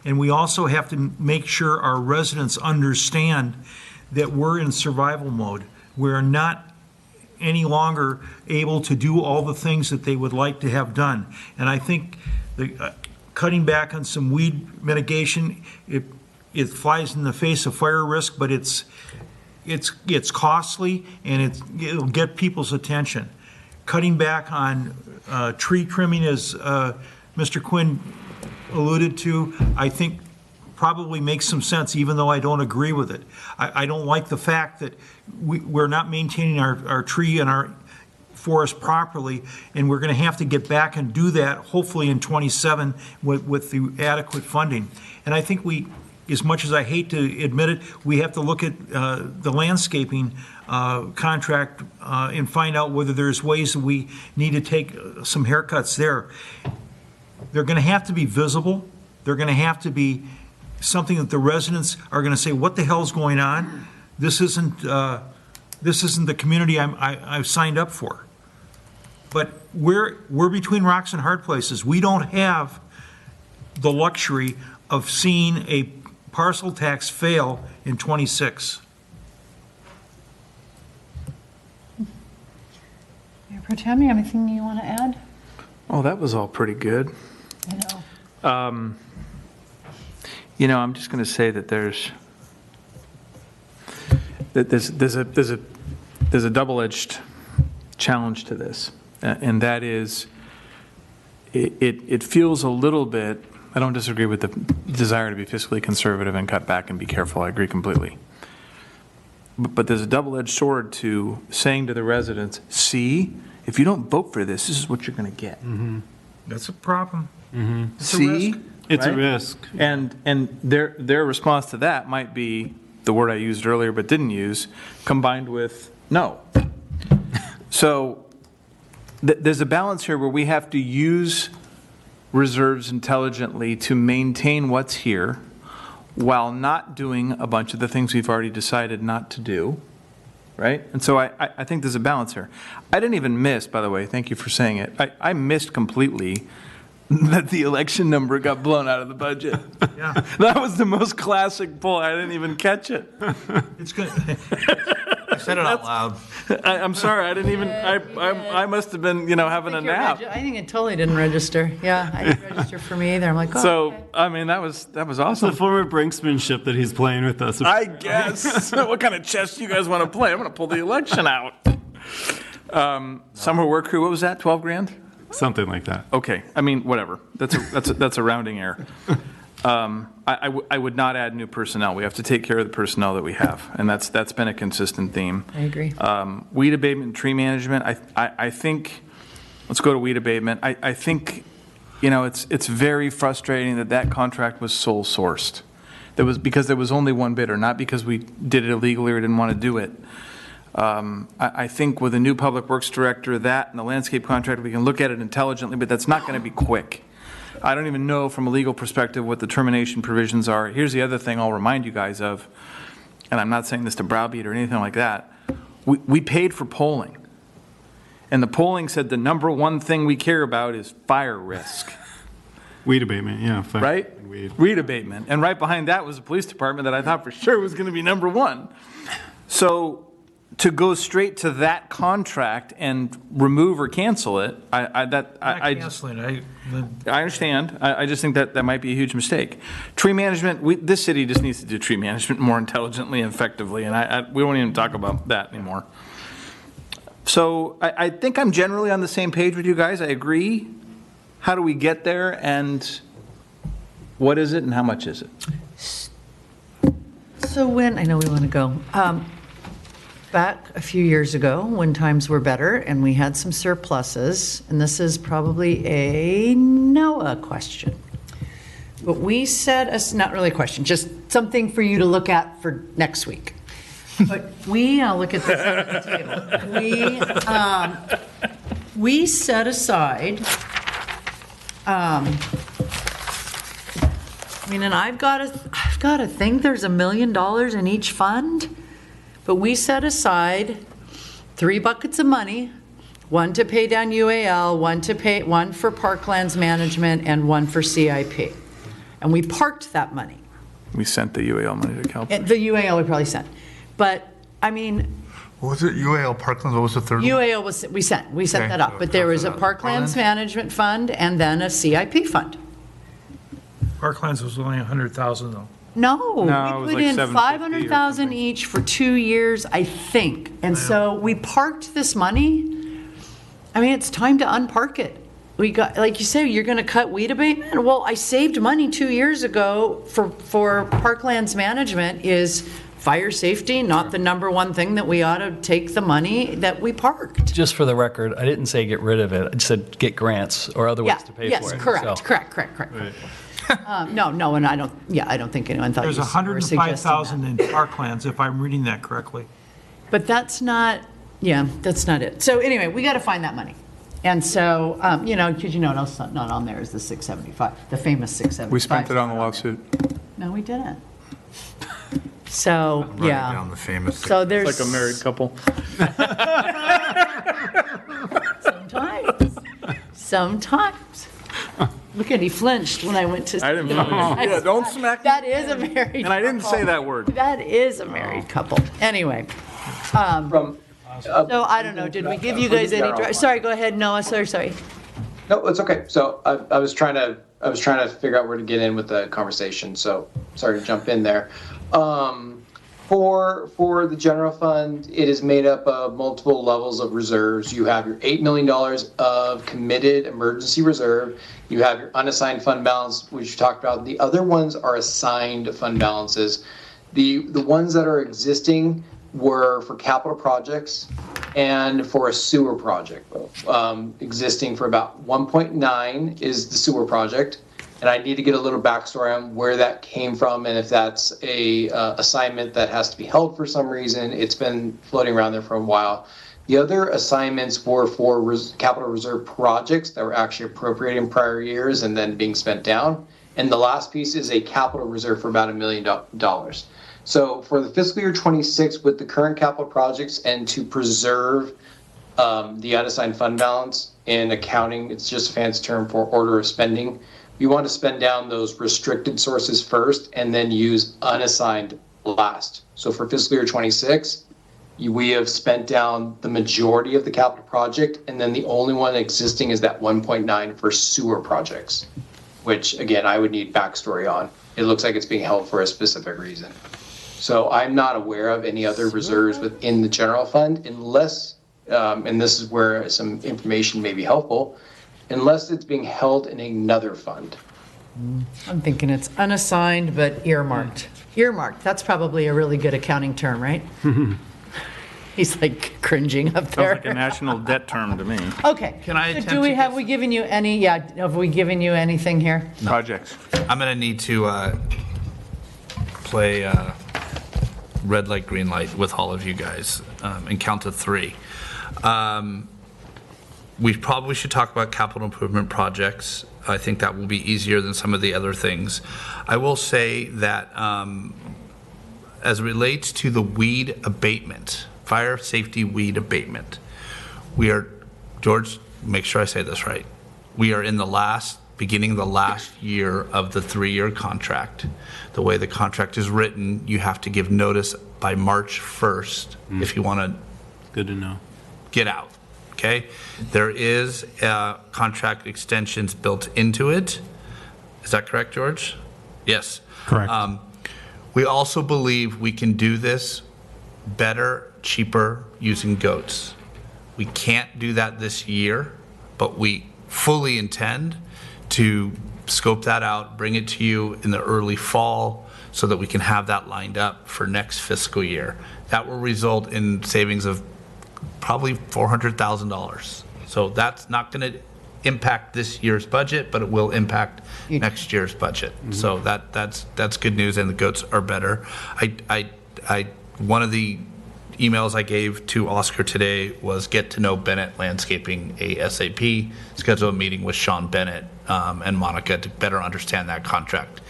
And we also have to make sure our residents understand that we're in survival mode. We're not any longer able to do all the things that they would like to have done. And I think cutting back on some weed mitigation, it flies in the face of fire risk, but it's costly, and it'll get people's attention. Cutting back on tree trimming, as Mr. Quinn alluded to, I think probably makes some sense, even though I don't agree with it. I don't like the fact that we're not maintaining our tree and our forest properly, and we're going to have to get back and do that hopefully in 27 with the adequate funding. And I think as much as I hate to admit it, we have to look at the landscaping contract and find out whether there's ways that we need to take some haircuts there. They're going to have to be visible. They're going to have to be something that the residents are going to say, what the hell's going on? This isn't the community I've signed up for. But we're between rocks and hard places. We don't have the luxury of seeing a parcel tax fail in 26. Mayor Pro Tem, you have anything you want to add? Oh, that was all pretty good. I know. I'm just going to say that there's a double-edged challenge to this, and that is it feels a little bit. I don't disagree with the desire to be fiscally conservative and cut back and be careful. I agree completely. But there's a double-edged sword to saying to the residents, see, if you don't vote for this is what you're going to get. Mm-hmm. That's a problem. Mm-hmm. It's see? a risk. It's right? a risk. And their response to that might be the word I used earlier but didn't use, combined with no. So there's a balance here where we have to use reserves intelligently to maintain what's here while not doing a bunch of the things we've already decided not to do, right? And so I think there's a balance here. I didn't even miss, by the way, thank you for saying it, I missed completely that the election number got blown out of the budget. Yeah. That was the most classic pull. I didn't even catch it. It's good. I said it out loud. I'm sorry. I didn't even. I must have been, having a nap. I think it totally didn't register. Yeah, I didn't register for me either. I'm like, oh. So Okay. I mean, that was It's awesome. the form of brinksmanship that he's playing with us. I guess. What kind of chess do you guys want to play? I'm going to pull the election out. Summer work crew. What was that? 12 grand. Something like that. Okay. I mean, whatever. That's a rounding error. I would not add new personnel. We have to take care of the personnel that we have, and that's been a consistent theme. I agree. Weed abatement and tree management, I think, let's go to weed abatement. I think, it's very frustrating that contract was sole sourced. Because there was only one bidder, not because we did it illegally or didn't want to do it. I think with a new public works director, that and the landscape contract, we can look at it intelligently, but that's not going to be quick. I don't even know from a legal perspective what the termination provisions are. Here's the other thing I'll remind you guys of, and I'm not saying this to browbeat or anything like that. We paid for polling, and the polling said the number one thing we care about is fire risk. Weed abatement, yeah. Fire Right? and weed. Weed abatement. And right behind that was the police department that I thought for sure was going to be number one. So to go straight to that contract and remove or cancel it, I understand. I just think that might be a huge mistake. Tree management, this city just needs to do tree management more intelligently and effectively, and we won't even talk about that anymore. So I think I'm generally on the same page with you guys. I agree. How do we get there, and what is it, and how much is it? So I know we want to go. Back a few years ago, when times were better and we had some surpluses, and this is probably a Noah question, but we set not really a question, just something for you to look at for next week. But I'll look at this at the table. We set aside, and I've got to think there's $1 million in each fund. But we set aside 3 buckets of money, one to pay down UAL, one for parklands management, and one for CIP. and we parked that money. We sent the UAL money to Cal. The UAL we probably sent. But, I mean, What was it, UAL Parklands, what was the third one? UAL was, we sent Okay. that up. But there was a Parklands. Parklands Management Fund and then a CIP fund. Parklands was only 100,000 though. No, No, it we was put like in 750 or 500,000 something. each for 2 years, I think. And so we parked this money. I mean, it's time to unpark it. We got, like you say, you're going to cut weed abatement? Well, I saved money 2 years ago for Parklands Management. Is fire safety not the number one thing that we ought to take the money that we parked? Just for the record, I didn't say get rid of it. I just said get grants or other ways to pay Yes, for it. correct, So- correct. No, and I don't think anyone thought you There's were suggesting 105,000 that. in Parklands, if I'm reading that correctly. But that's not it. So anyway, we got to find that money. And so, because what else not on there is the 675, the famous 675. We spent it on the lawsuit. No, we didn't. So, Write it down, yeah. the famous. So there's. Like a married couple. Sometimes. Look at, he flinched when I went to. I didn't. Yeah, don't smack me. That is a married. And I didn't say that word. That is a married couple. Anyway. From, So I don't know, did we give you guys any, sorry, go ahead, Noah, sorry. no, it's okay. So I was trying to figure out where to get in with the conversation. So sorry to jump in there. For the general fund, it is made up of multiple levels of reserves. You have your $8 million of committed emergency reserve. You have your unassigned fund balance, which you talked about. The other ones are assigned fund balances. The ones that are existing were for capital projects and for a sewer project. Existing for about 1.9 is the sewer project. And I need to get a little backstory on where that came from and if that's a assignment that has to be held for some reason. It's been floating around there for a while. The other assignments were for capital reserve projects that were actually appropriated in prior years and then being spent down. And the last piece is a capital reserve for about $1 million. So for the fiscal year 26, with the current capital projects and to preserve the unassigned fund balance in accounting, it's just a fancy term for order of spending. We want to spend down those restricted sources first and then use unassigned last. So for fiscal year 26, we have spent down the majority of the capital project, and then the only one existing is that 1.9 for sewer projects, which again, I would need backstory on. It looks like it's being held for a specific reason. So I'm not aware of any other reserves within the general fund unless, and this is where some information may be helpful, unless it's being held in another fund. I'm thinking it's unassigned but earmarked. Earmarked, that's probably a really good accounting term, right? He's like cringing up Sounds there. like a national debt term to me. Okay. Can I So attempt to have we given you any, have we given you anything here? Projects. I'm going to need to play red light, green light with all of you guys and count to three. We probably should talk about capital improvement projects. I think that will be easier than some of the other things. I will say that as it relates to the weed abatement, fire safety weed abatement, we are, George, make sure I say this right. We are in the beginning of the last year of the 3-year contract. The way the contract is written, you have to give notice by March 1st if you want to Good to know. get out, okay? There is contract extensions built into it. Is that correct, George? Yes. Correct. We also believe we can do this better, cheaper, using goats. We can't do that this year, but we fully intend to scope that out, bring it to you in the early fall so that we can have that lined up for next fiscal year. That will result in savings of probably $400,000. So that's not going to impact this year's budget, but it will impact next year's budget. So that's good news, and the goats are better. One of the emails I gave to Oscar today was get to know Bennett Landscaping ASAP, schedule a meeting with Sean Bennett and Monica to better understand that contract.